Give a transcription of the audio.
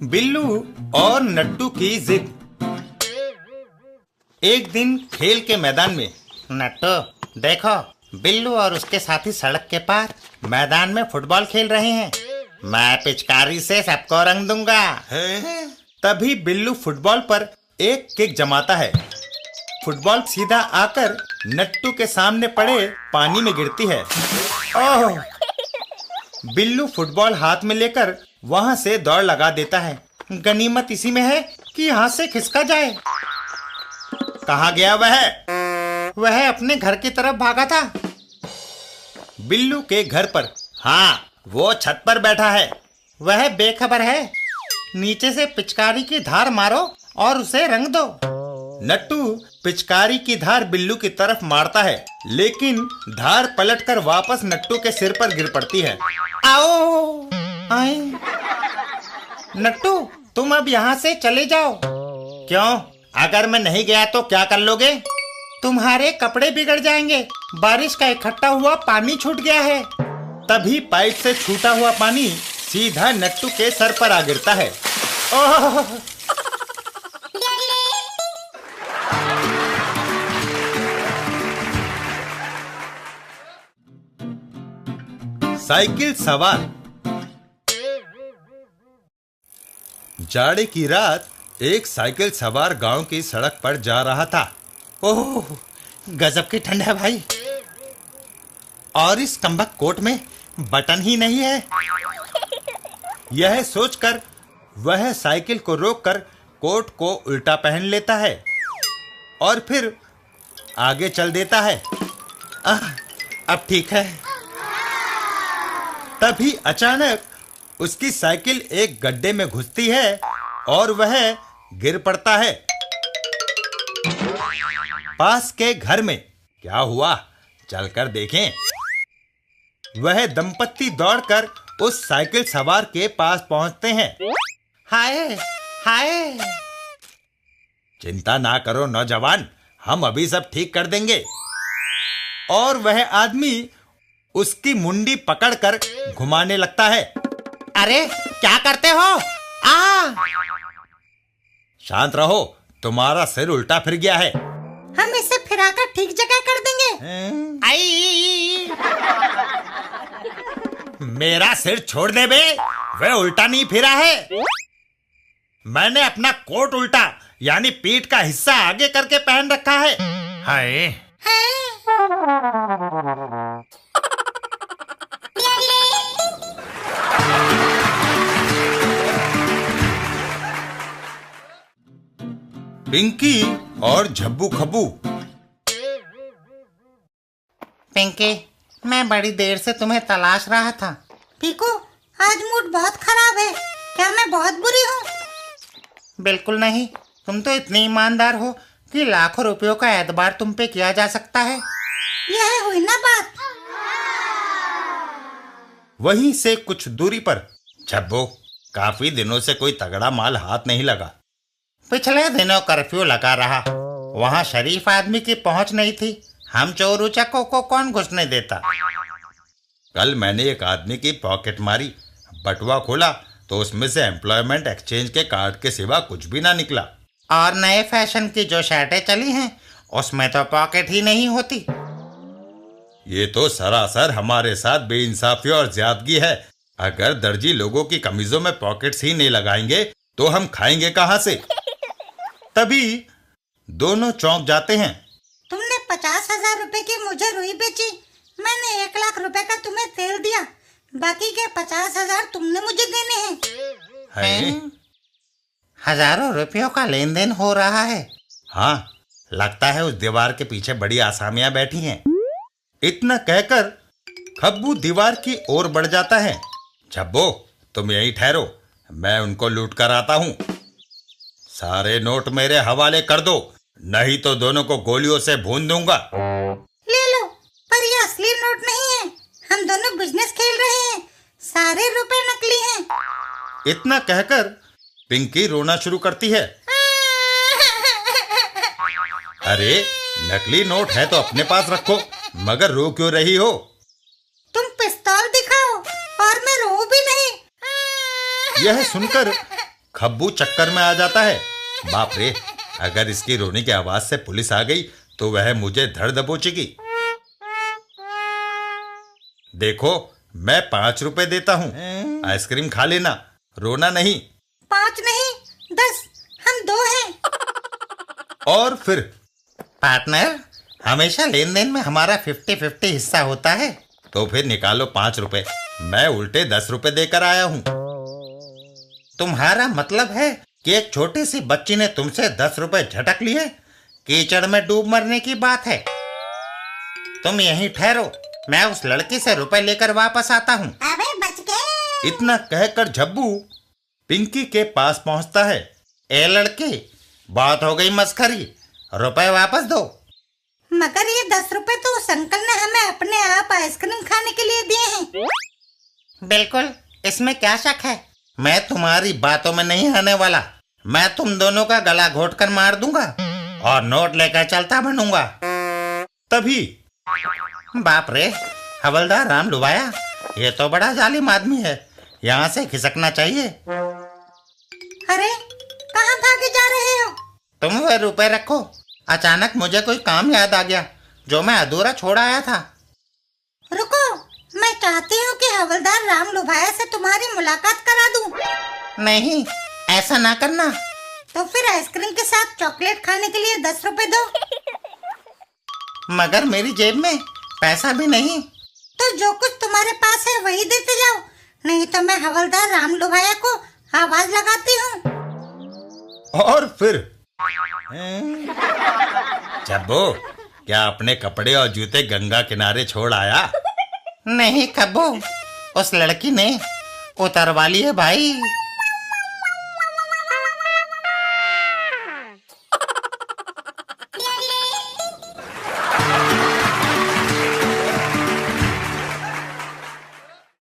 बिल्लू और नट्टू की जिद। एक दिन खेल के मैदान में नट्टू देखो, बिल्लू और उसके साथी सड़क के पार मैदान में फुटबॉल खेल रहे हैं। मैं पिचकारी से सबको रंग दूंगा। तभी बिल्लू फुटबॉल पर एक किक जमाता है। फुटबॉल सीधा आकर नट्टू के सामने पड़े पानी में गिरती है। ओह! बिल्लू फुटबॉल हाथ में लेकर वहां से दौड़ लगा देता है। गनीमत इसी में है कि यहाँ से खिसका जाए। कहाँ गया वह? वह अपने घर की तरफ भागा था। बिल्लू के घर पर, हाँ, वो छत पर बैठा है। वह बेखबर है। नीचे से पिचकारी की धार मारो और उसे रंग दो। नट्टू पिचकारी की धार बिल्लू की तरफ मारता है, लेकिन धार पलटकर वापस नट्टू के सिर पर गिर पड़ती है। आओ! आए! नट्टू, तुम अब यहाँ से चले जाओ। क्यों? अगर मैं नहीं गया तो क्या कर लोगे? तुम्हारे कपड़े बिगड़ जाएंगे। बारिश का इकट्ठा हुआ पानी छूट गया है। तभी पाइप से छूटा हुआ पानी सीधा नट्टू के सर पर आ गिरता है। ओह! साइकिल सवार। जाड़े की रात एक साइकिल सवार गांव की सड़क पर जा रहा था। ओह, गजब की ठंड है भाई। और इस कम्बख्त कोट में बटन ही नहीं है। यह सोचकर वह साइकिल को रोककर कोट को उल्टा पहन लेता है और फिर आगे चल देता है। अब ठीक है। तभी अचानक उसकी साइकिल एक गड्ढे में घुसती है और वह गिर पड़ता है। पास के घर में क्या हुआ, चलकर देखें। वह दंपत्ति दौड़कर उस साइकिल सवार के पास पहुंचते हैं। हाय हाय! चिंता ना करो नौजवान, हम अभी सब ठीक कर देंगे। और वह आदमी उसकी मुंडी पकड़कर घुमाने लगता है। अरे क्या करते हो? शांत रहो, तुम्हारा सिर उल्टा फिर गया है। हम इसे फिराकर ठीक जगह कर देंगे। आई! मेरा सिर छोड़ दे बे, वह उल्टा नहीं फिरा है। मैंने अपना कोट उल्टा यानी पीठ का हिस्सा आगे करके पहन रखा है। हाय! पिंकी और झब्बू खब्बू। पिंकी, मैं बड़ी देर से तुम्हें तलाश रहा था। पीकू, आज मूड बहुत खराब है। क्या मैं बहुत बुरी हूँ? बिल्कुल नहीं, तुम तो इतने ईमानदार हो कि लाखों रुपयों का एतबार तुम पे किया जा सकता है। यह हुई ना बात। वहीं से कुछ दूरी पर, झब्बू, काफी दिनों से कोई तगड़ा माल हाथ नहीं लगा। पिछले दिनों कर्फ्यू लगा रहा, वहां शरीफ आदमी की पहुंच नहीं थी। हम चोर उचक्कों को कौन घुसने देता। कल मैंने एक आदमी की पॉकेट मारी, बटुआ खोला तो उसमें से एम्प्लॉयमेंट एक्सचेंज के कार्ड के सिवा कुछ भी ना निकला। और नए फैशन की जो शर्टें चली हैं उसमें तो पॉकेट ही नहीं होती। ये तो सरासर हमारे साथ बेइंसाफी और ज्यादगी है। अगर दर्जी लोगों की कमीजों में पॉकेट्स ही नहीं लगाएंगे तो हम खाएंगे कहां से। तभी दोनों चौंक जाते हैं। तुमने 50,000 रुपए की मुझे रुई बेची, मैंने 1 लाख रुपए का तुम्हें तेल दिया, बाकी के 50,000 तुमने मुझे देने हैं। हजारों रुपयों का लेन देन हो रहा है। हाँ, लगता है उस दीवार के पीछे बड़ी आसामियां बैठी हैं। इतना कहकर खब्बू दीवार की ओर बढ़ जाता है। झब्बो, तुम यहीं ठहरो, मैं उनको लूट कर आता हूँ। सारे नोट मेरे हवाले कर दो, नहीं तो दोनों को गोलियों से भून दूंगा। ले लो, पर ये असली नोट नहीं है। हम दोनों बिजनेस खेल रहे हैं, सारे रुपए नकली हैं। इतना कहकर पिंकी रोना शुरू करती है। अरे, नकली नोट है तो अपने पास रखो, मगर रो क्यों रही हो? तुम पिस्तौल दिखाओ और मैं रो भी नहीं। यह सुनकर खब्बू चक्कर में आ जाता है। बाप रे, अगर इसकी रोने की आवाज से पुलिस आ गई तो वह मुझे धड़ दबोचेगी। देखो, मैं 5 रुपए देता हूँ, आइसक्रीम खा लेना, रोना नहीं। 5 नहीं 10, हम 2 हैं। और फिर पार्टनर, हमेशा लेन देन में हमारा 50-50 हिस्सा होता है, तो फिर निकालो 5 रुपए, मैं उल्टे 10 रुपए देकर आया हूँ। तुम्हारा मतलब है कि एक छोटी सी बच्ची ने तुमसे 10 रुपए झटक लिए? कीचड़ में डूब मरने की बात है। तुम यहीं ठहरो, मैं उस लड़की से रुपए लेकर वापस आता हूँ। अबे बच गए। इतना कहकर झब्बू पिंकी के पास पहुंचता है। ए लड़की, बात हो गई मस्खरी, रुपए वापस दो। मगर ये 10 रुपए तो उस अंकल ने हमें अपने आप आइसक्रीम खाने के लिए दिए हैं। बिल्कुल, इसमें क्या शक है। मैं तुम्हारी बातों में नहीं आने वाला। मैं तुम दोनों का गला घोटकर मार दूंगा और नोट लेकर चलता बनूंगा। तभी बाप रे, हवलदार राम लुभाया, ये तो बड़ा जालिम आदमी है, यहाँ से खिसकना चाहिए। अरे कहाँ भागे जा रहे हो? तुम वह रुपए रखो, अचानक मुझे कोई काम याद आ गया जो मैं अधूरा छोड़ आया था। रुको, मैं चाहती हूँ कि हवलदार राम लुभाया से तुम्हारी मुलाकात करा दूं। नहीं, ऐसा ना करना। तो फिर आइसक्रीम के साथ चॉकलेट खाने के लिए 10 रुपए दो। मगर मेरी जेब में पैसा भी नहीं। तो जो कुछ तुम्हारे पास है वही देते जाओ, नहीं तो मैं हवलदार राम लुभाया को आवाज लगाती हूँ। और फिर जब्बू, क्या अपने कपड़े और जूते गंगा किनारे छोड़ आया? नहीं कब्बू, उस लड़की ने उतरवा लिए भाई।